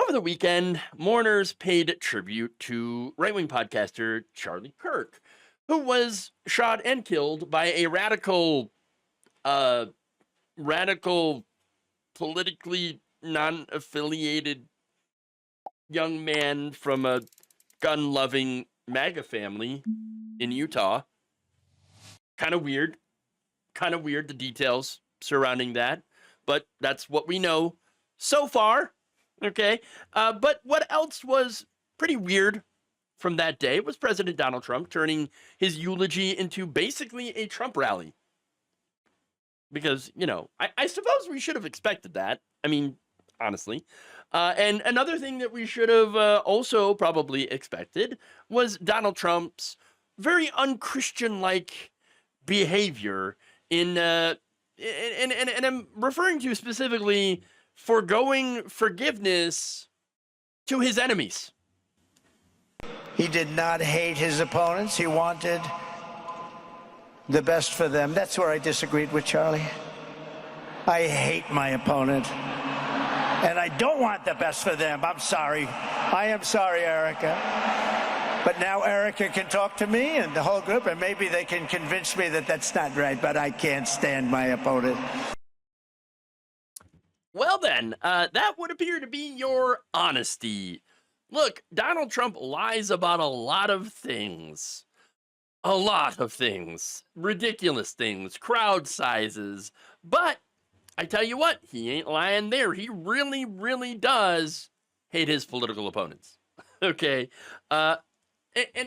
Over the weekend, mourners paid tribute to right-wing podcaster Charlie Kirk, who was shot and killed by a uh, radical, politically non-affiliated young man from a gun-loving MAGA family in Utah. Kind of weird. The details surrounding that, but that's what we know so far. Okay. But what else was pretty weird from that day was President Donald Trump turning his eulogy into basically a Trump rally. Because, I suppose we should have expected that. I mean, honestly. And another thing that we should have also probably expected was Donald Trump's very unchristian like behavior and I'm referring to specifically foregoing forgiveness to his enemies. He did not hate his opponents. He wanted the best for them. That's where I disagreed with Charlie. I hate my opponent, and I don't want the best for them. I'm sorry. I am sorry, Erica. But now Erica can talk to me and the whole group, and maybe they can convince me that that's not right, but I can't stand my opponent. Well then, that would appear to be your honesty. Look, Donald Trump lies about a lot of things. A lot of things. Ridiculous things. Crowd sizes. But, I tell you what, he ain't lying there. He really, really does hate his political opponents. Okay? And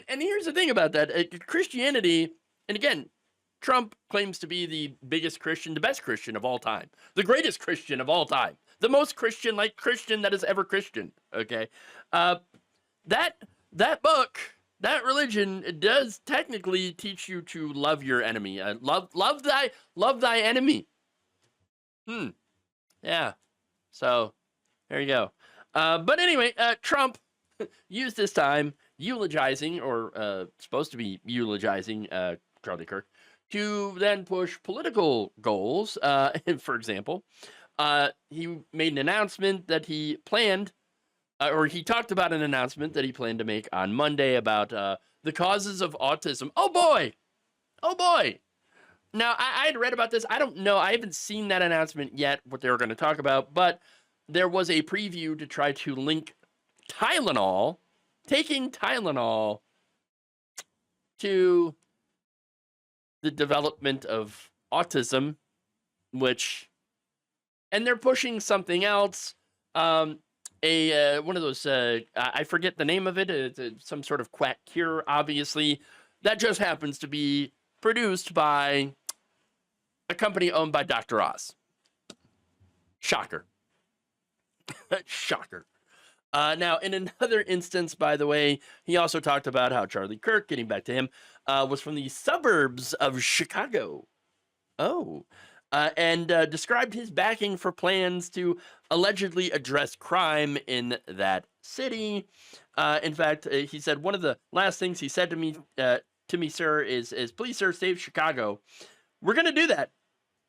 here's the thing about that. Christianity, and again, Trump claims to be the biggest Christian, the best Christian of all time, the greatest Christian of all time, the most Christian-like Christian that is ever Christian. Okay, that book, that religion, it does technically teach you to love your enemy. Love thy enemy. Yeah. So there you go. But anyway, Trump used this time eulogizing, or supposed to be eulogizing, Charlie Kirk, to then push political goals. For example, he made an announcement that he planned, or he talked about an announcement that he planned to make on Monday about the causes of autism. Oh boy! Now, I had read about this. I don't know. I haven't seen that announcement yet, what they were going to talk about, but there was a preview to try to link taking Tylenol to the development of autism, and they're pushing something else. One of those, I forget the name of it. It's some sort of quack cure, obviously, that just happens to be produced by a company owned by Dr. Oz. Shocker. Shocker. Now, in another instance, by the way, he also talked about how Charlie Kirk, getting back to him, was from the suburbs of Chicago. And described his backing for plans to allegedly address crime in that city. In fact, he said one of the last things he said to me, sir, is please, sir, save Chicago. We're going to do that.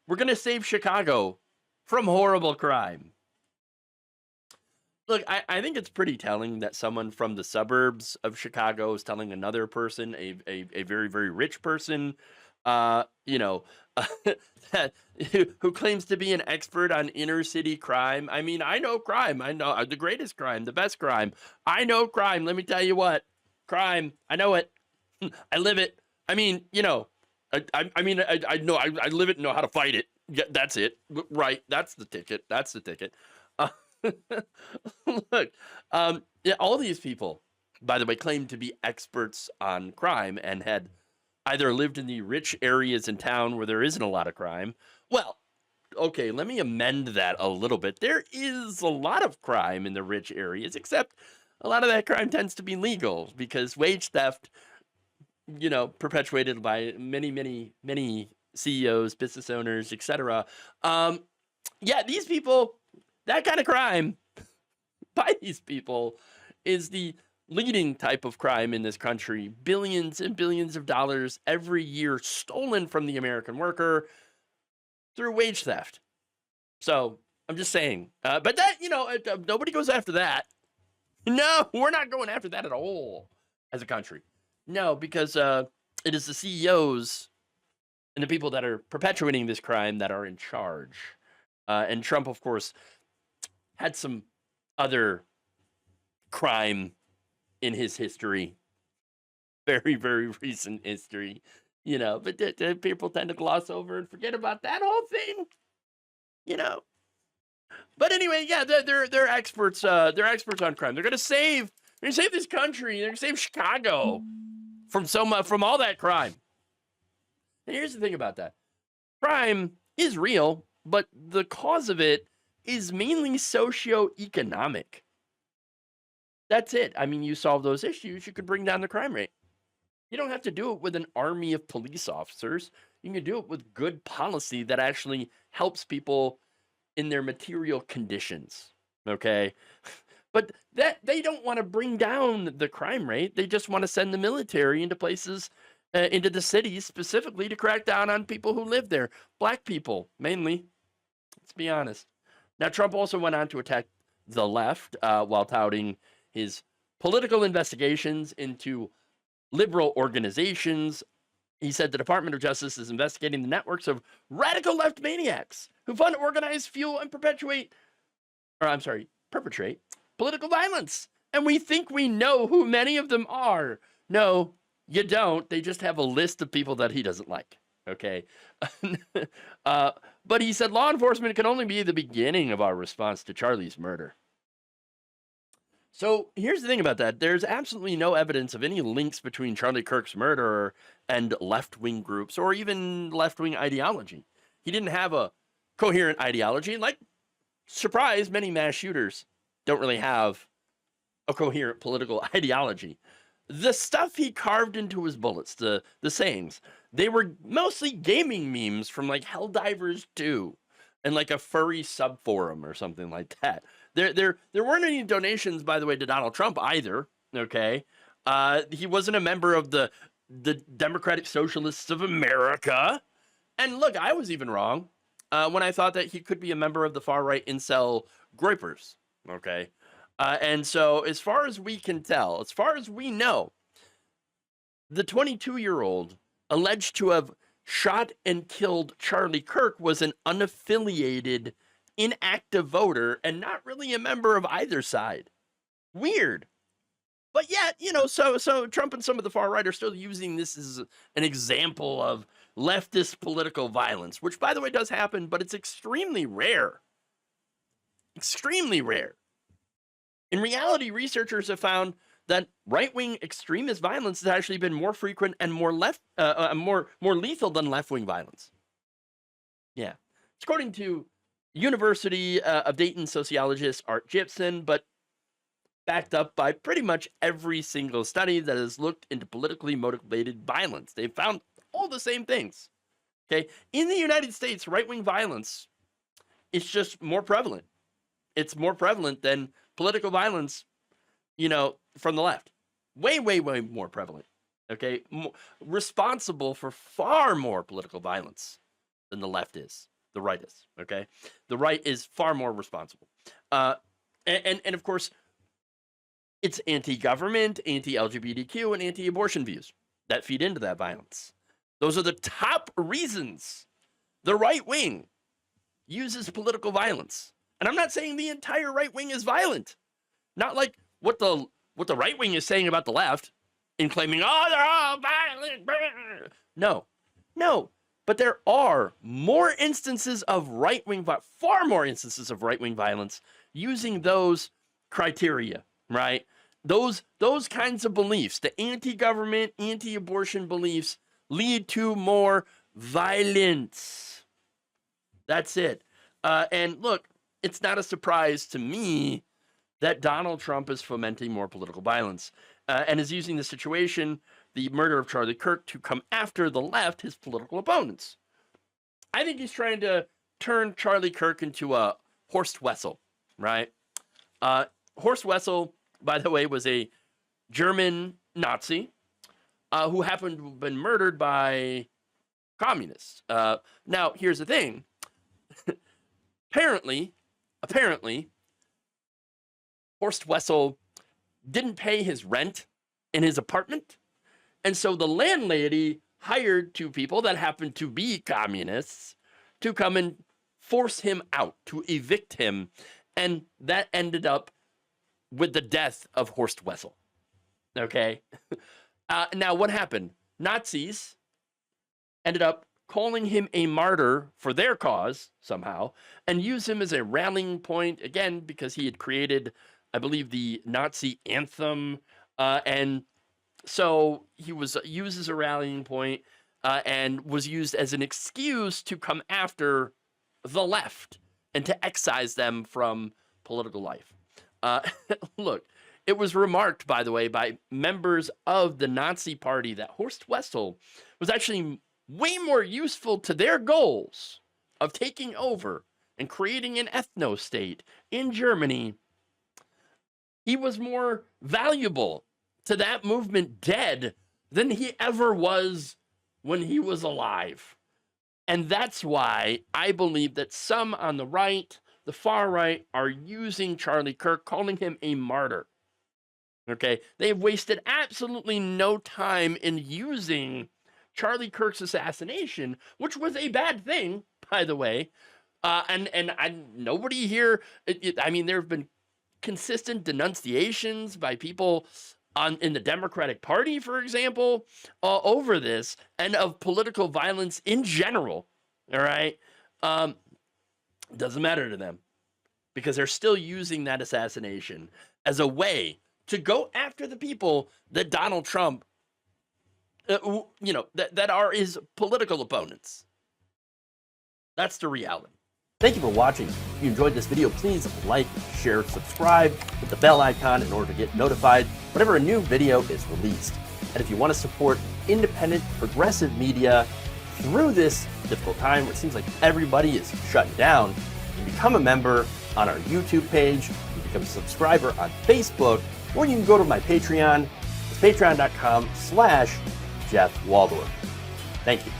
We're going to save Chicago from horrible crime. Look, I think it's pretty telling that someone from the suburbs of Chicago is telling another person, a very, very rich person, that, who claims to be an expert on inner city crime. I mean, I know crime. I know the greatest crime, the best crime. I know crime. Let me tell you what. Crime. I know it. I live it. I mean, I know, I live it and know how to fight it. Yeah, that's it. Right. That's the ticket. Look, all these people, by the way, claim to be experts on crime and had either lived in the rich areas in town where there isn't a lot of crime. Well, okay, let me amend that a little bit. There is a lot of crime in the rich areas, except a lot of that crime tends to be legal because wage theft, perpetuated by many, many, many CEOs, business owners, etc. Yeah, these people, that kind of crime by these people is the leading type of crime in this country. Billions and billions of dollars every year stolen from the American worker through wage theft. So I'm just saying, but that, nobody goes after that. No, we're not going after that at all as a country. No, because it is the CEOs and the people that are perpetuating this crime that are in charge. And Trump, of course, had some other crime in his history, very, very recent history, but people tend to gloss over and forget about that whole thing, you know. But anyway, yeah, they're experts. They're experts on crime. They're gonna save this country. They're gonna save Chicago from all that crime. And here's the thing about that: crime is real, but the cause of it is mainly socioeconomic. That's it. I mean, you solve those issues, you could bring down the crime rate. You don't have to do it with an army of police officers. You can do it with good policy that actually helps people in their material conditions. Okay. But that they don't want to bring down the crime rate. They just want to send the military into places, into the cities specifically to crack down on people who live there. Black people, mainly. Let's be honest. Now, Trump also went on to attack the left while touting his political investigations into liberal organizations. He said the Department of Justice is investigating the networks of radical left maniacs who fund, organize, fuel, and perpetrate political violence. And we think we know who many of them are. No, you don't. They just have a list of people that he doesn't like. Okay. But he said law enforcement can only be the beginning of our response to Charlie's murder. So here's the thing about that. There's absolutely no evidence of any links between Charlie Kirk's murder and left-wing groups or even left-wing ideology. He didn't have a coherent ideology. Like, surprise, many mass shooters don't really have a coherent political ideology. The stuff he carved into his bullets, the sayings, they were mostly gaming memes from like Helldivers 2 and like a furry subforum or something like that. There weren't any donations, by the way, to Donald Trump either. Okay, he wasn't a member of the Democratic Socialists of America. And look, I was even wrong when I thought that he could be a member of the far right incel groypers. Okay, and so as far as we can tell, as far as we know, the 22-year-old alleged to have shot and killed Charlie Kirk was an unaffiliated, inactive voter and not really a member of either side. Weird. But yet, so Trump and some of the far right are still using this as an example of leftist political violence, which, by the way, does happen, but it's extremely rare. Extremely rare. In reality, researchers have found that right-wing extremist violence has actually been more frequent and more lethal than left-wing violence. Yeah. It's according to University of Dayton sociologist Art Gibson, but backed up by pretty much every single study that has looked into politically motivated violence. They've found all the same things. Okay. In the United States, right-wing violence is just more prevalent. It's more prevalent than political violence, from the left. Way, way, way more prevalent. Okay. Responsible for far more political violence than the left is. The right is. Okay. The right is far more responsible. And of course, it's anti-government, anti-LGBTQ, and anti-abortion views that feed into that violence. Those are the top reasons the right wing uses political violence. And I'm not saying the entire right wing is violent. Not like what the right wing is saying about the left in claiming, oh, they're all violent. No. But there are more instances of far more instances of right-wing violence using those criteria, right? Those kinds of beliefs, the anti-government, anti-abortion beliefs, lead to more violence. That's it. And look, it's not a surprise to me that Donald Trump is fomenting more political violence and is using the situation, the murder of Charlie Kirk, to come after the left, his political opponents. I think he's trying to turn Charlie Kirk into a Horst Wessel, right? Horst Wessel, by the way, was a German Nazi who happened to have been murdered by communists. Now, here's the thing. Apparently, Horst Wessel didn't pay his rent in his apartment. And so the landlady hired two people that happened to be communists to come and force him out, to evict him. And that ended up with the death of Horst Wessel. Okay. Now, what happened? Nazis ended up calling him a martyr for their cause somehow and use him as a rallying point, again, because he had created, I believe, the Nazi anthem. And so he was used as a rallying point and was used as an excuse to come after the left and to excise them from political life. Look, it was remarked, by the way, by members of the Nazi party that Horst Wessel was actually way more useful to their goals of taking over and creating an ethno-state in Germany. He was more valuable to that movement dead than he ever was when he was alive. And that's why I believe that some on the right, the far right, are using Charlie Kirk, calling him a martyr. Okay, they've wasted absolutely no time in using Charlie Kirk's assassination, which was a bad thing, by the way. Nobody here, I mean, there have been consistent denunciations by people in the Democratic Party, for example, over this, and of political violence in general. All right, doesn't matter to them because they're still using that assassination as a way to go after the people that Donald Trump, that are his political opponents. That's the reality. Thank you for watching. If you enjoyed this video, please like, share, subscribe, hit the bell icon in order to get notified whenever a new video is released. And if you want to support independent, progressive media through this difficult time where it seems like everybody is shutting down, you can become a member on our YouTube page, you can become a subscriber on Facebook, or you can go to my Patreon. It's patreon.com/Jeff Waldorf. Thank you.